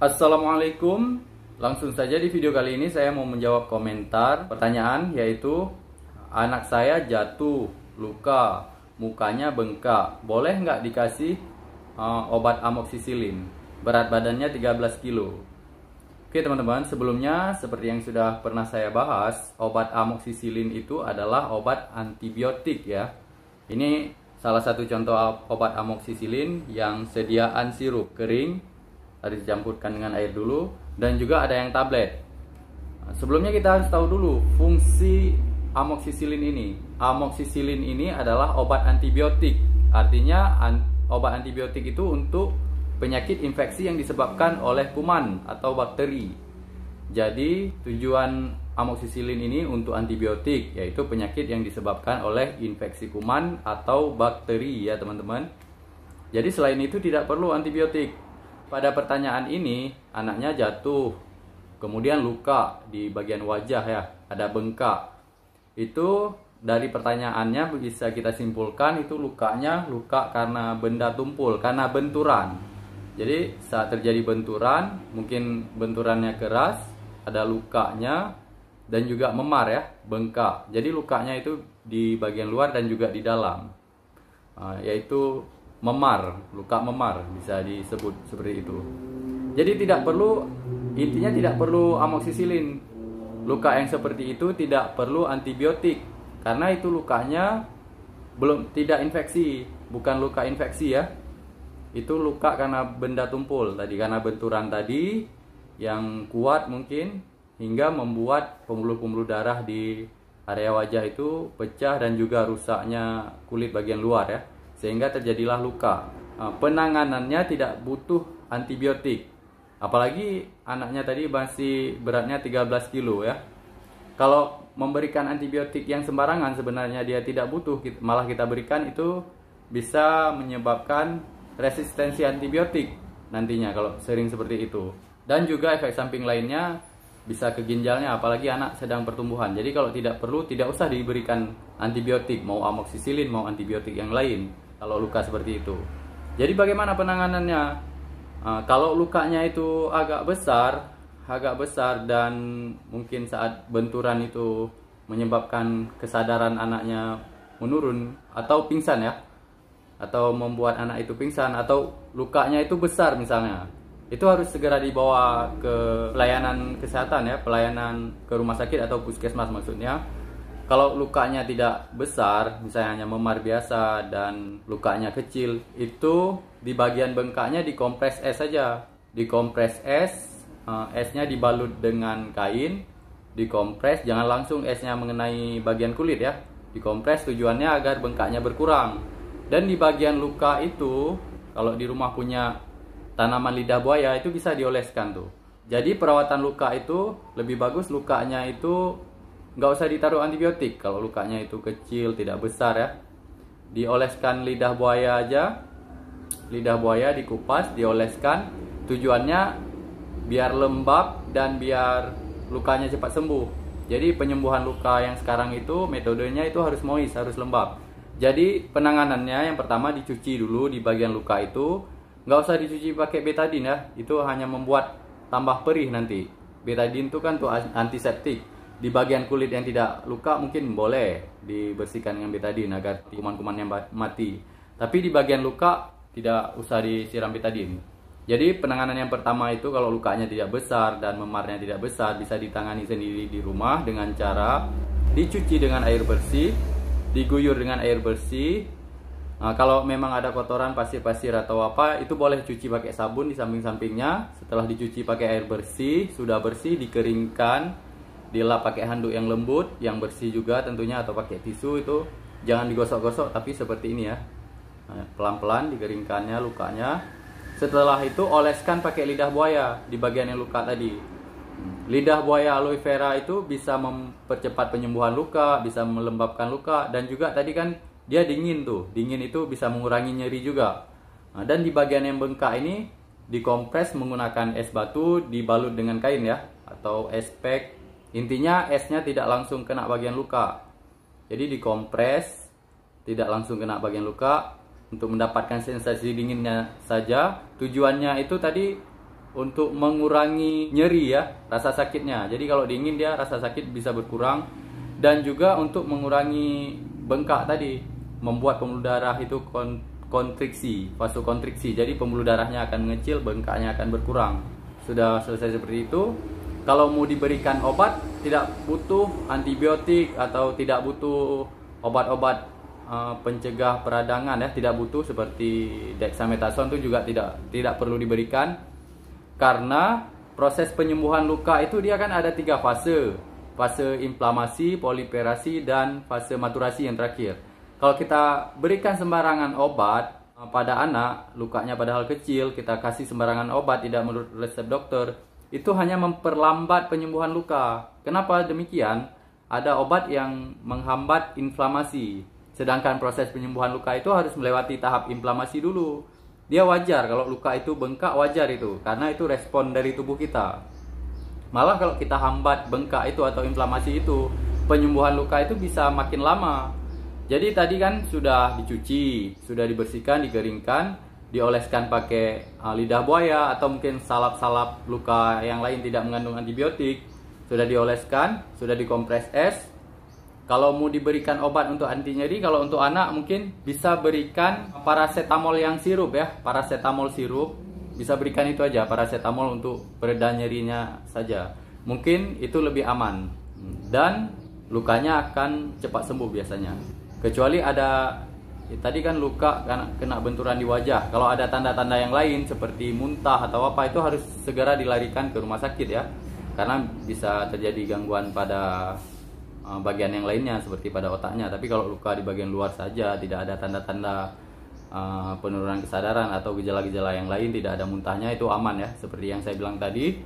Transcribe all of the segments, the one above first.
Assalamualaikum. Langsung saja di video kali ini saya mau menjawab komentar pertanyaan, yaitu anak saya jatuh, luka, mukanya bengkak. Boleh nggak dikasih obat amoksisilin? Berat badannya 13 kilo. Oke teman-teman, sebelumnya seperti yang sudah pernah saya bahas, obat amoksisilin itu adalah obat antibiotik ya. Ini salah satu contoh obat amoksisilin yang sediaan sirup kering, harus dicampurkan dengan air dulu, dan juga ada yang tablet. Sebelumnya kita harus tahu dulu fungsi amoksisilin ini. Amoksisilin ini adalah obat antibiotik. Artinya obat antibiotik itu untuk penyakit infeksi yang disebabkan oleh kuman atau bakteri. Jadi tujuan amoksisilin ini untuk antibiotik, yaitu penyakit yang disebabkan oleh infeksi kuman atau bakteri ya teman-teman. Jadi selain itu tidak perlu antibiotik. Pada pertanyaan ini, anaknya jatuh, kemudian luka di bagian wajah ya, ada bengkak. Itu dari pertanyaannya bisa kita simpulkan itu lukanya luka karena benda tumpul, karena benturan. Jadi saat terjadi benturan, mungkin benturannya keras, ada lukanya, dan juga memar ya, bengkak. Jadi lukanya itu di bagian luar dan juga di dalam, yaitu memar, luka memar bisa disebut seperti itu. Jadi intinya tidak perlu amoksisilin. Luka yang seperti itu tidak perlu antibiotik karena itu lukanya tidak infeksi, bukan luka infeksi ya. Itu luka karena benda tumpul tadi, karena benturan tadi yang kuat mungkin hingga membuat pembuluh-pembuluh darah di area wajah itu pecah dan juga rusaknya kulit bagian luar ya, sehingga terjadilah luka. Penanganannya tidak butuh antibiotik. Apalagi anaknya tadi masih beratnya 13 kilo ya. Kalau memberikan antibiotik yang sembarangan sebenarnya dia tidak butuh, malah kita berikan itu bisa menyebabkan resistensi antibiotik nantinya kalau sering seperti itu. Dan juga efek samping lainnya bisa ke ginjalnya, apalagi anak sedang pertumbuhan. Jadi kalau tidak perlu, tidak usah diberikan antibiotik, mau amoksisilin mau antibiotik yang lain kalau luka seperti itu. Jadi bagaimana penanganannya? Kalau lukanya itu agak besar dan mungkin saat benturan itu menyebabkan kesadaran anaknya menurun atau pingsan ya, atau membuat anak itu pingsan, atau lukanya itu besar misalnya, itu harus segera dibawa ke pelayanan kesehatan ya, pelayanan ke rumah sakit atau puskesmas maksudnya. Kalau lukanya tidak besar, misalnya hanya memar biasa dan lukanya kecil, itu di bagian bengkaknya dikompres es saja. Dikompres es, esnya dibalut dengan kain, dikompres, jangan langsung esnya mengenai bagian kulit ya. Dikompres tujuannya agar bengkaknya berkurang. Dan di bagian luka itu, kalau di rumah punya tanaman lidah buaya, itu bisa dioleskan tuh. Jadi perawatan luka itu lebih bagus lukanya itu nggak usah ditaruh antibiotik. Kalau lukanya itu kecil, tidak besar ya, dioleskan lidah buaya aja. Lidah buaya dikupas, dioleskan. Tujuannya biar lembab dan biar lukanya cepat sembuh. Jadi penyembuhan luka yang sekarang itu metodenya itu harus moist, harus lembab. Jadi penanganannya yang pertama dicuci dulu di bagian luka itu. Nggak usah dicuci pakai betadine ya, itu hanya membuat tambah perih nanti. Betadine itu kan tuh antiseptik. Di bagian kulit yang tidak luka mungkin boleh dibersihkan dengan betadine agar kuman-kumannya mati. Tapi di bagian luka tidak usah disiram betadine. Jadi penanganan yang pertama itu kalau lukanya tidak besar dan memarnya tidak besar, bisa ditangani sendiri di rumah dengan cara dicuci dengan air bersih, diguyur dengan air bersih. Kalau memang ada kotoran, pasir-pasir atau apa, itu boleh cuci pakai sabun di samping-sampingnya. Setelah dicuci pakai air bersih, sudah bersih, dikeringkan, dilap pakai handuk yang lembut, yang bersih juga tentunya, atau pakai tisu. Itu jangan digosok-gosok, tapi seperti ini ya, pelan-pelan dikeringkannya lukanya. Setelah itu oleskan pakai lidah buaya di bagian yang luka tadi. Lidah buaya aloe vera itu bisa mempercepat penyembuhan luka, bisa melembabkan luka, dan juga tadi kan dia dingin tuh, dingin itu bisa mengurangi nyeri juga. Dan di bagian yang bengkak ini dikompres menggunakan es batu, dibalut dengan kain ya, atau es pack. Intinya esnya tidak langsung kena bagian luka. Jadi dikompres, tidak langsung kena bagian luka, untuk mendapatkan sensasi dinginnya saja. Tujuannya itu tadi untuk mengurangi nyeri ya, rasa sakitnya. Jadi kalau dingin dia rasa sakit bisa berkurang, dan juga untuk mengurangi bengkak tadi, membuat pembuluh darah itu kontriksi, vasokontriksi. Jadi pembuluh darahnya akan mengecil, bengkaknya akan berkurang. Sudah selesai seperti itu. Kalau mau diberikan obat, tidak butuh antibiotik atau tidak butuh obat-obat pencegah peradangan ya, tidak butuh seperti dexamethasone itu juga tidak perlu diberikan, karena proses penyembuhan luka itu dia kan ada 3 fase. Fase inflamasi, proliferasi, dan fase maturasi yang terakhir. Kalau kita berikan sembarangan obat pada anak, lukanya padahal kecil, kita kasih sembarangan obat tidak menurut resep dokter, itu hanya memperlambat penyembuhan luka. Kenapa demikian? Ada obat yang menghambat inflamasi, sedangkan proses penyembuhan luka itu harus melewati tahap inflamasi dulu. Dia wajar kalau luka itu bengkak, wajar itu, karena itu respon dari tubuh kita. Malah kalau kita hambat bengkak itu atau inflamasi itu, penyembuhan luka itu bisa makin lama. Jadi tadi kan sudah dicuci, sudah dibersihkan, dikeringkan, dioleskan pakai lidah buaya atau mungkin salap-salap luka yang lain tidak mengandung antibiotik. Sudah dioleskan, sudah dikompres es. Kalau mau diberikan obat untuk anti nyeri, kalau untuk anak mungkin bisa berikan paracetamol yang sirup ya, paracetamol sirup. Bisa berikan itu aja, paracetamol untuk pereda nyerinya saja. Mungkin itu lebih aman dan lukanya akan cepat sembuh biasanya. Kecuali ada tadi kan luka kena benturan di wajah. Kalau ada tanda-tanda yang lain seperti muntah atau apa, itu harus segera dilarikan ke rumah sakit ya. Karena bisa terjadi gangguan pada bagian yang lainnya seperti pada otaknya. Tapi kalau luka di bagian luar saja, tidak ada tanda-tanda penurunan kesadaran atau gejala-gejala yang lain, tidak ada muntahnya, itu aman ya. Seperti yang saya bilang tadi,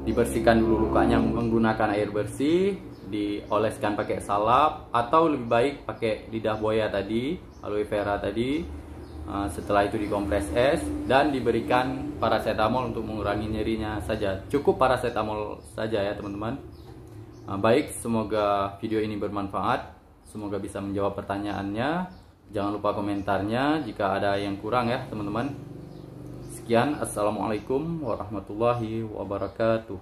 dibersihkan dulu lukanya menggunakan air bersih, dioleskan pakai salap atau lebih baik pakai lidah buaya tadi, aloe vera tadi. Setelah itu dikompres es dan diberikan paracetamol untuk mengurangi nyerinya saja. Cukup paracetamol saja ya teman-teman. Baik, semoga video ini bermanfaat, semoga bisa menjawab pertanyaannya. Jangan lupa komentarnya jika ada yang kurang ya teman-teman. Sekian, assalamualaikum warahmatullahi wabarakatuh.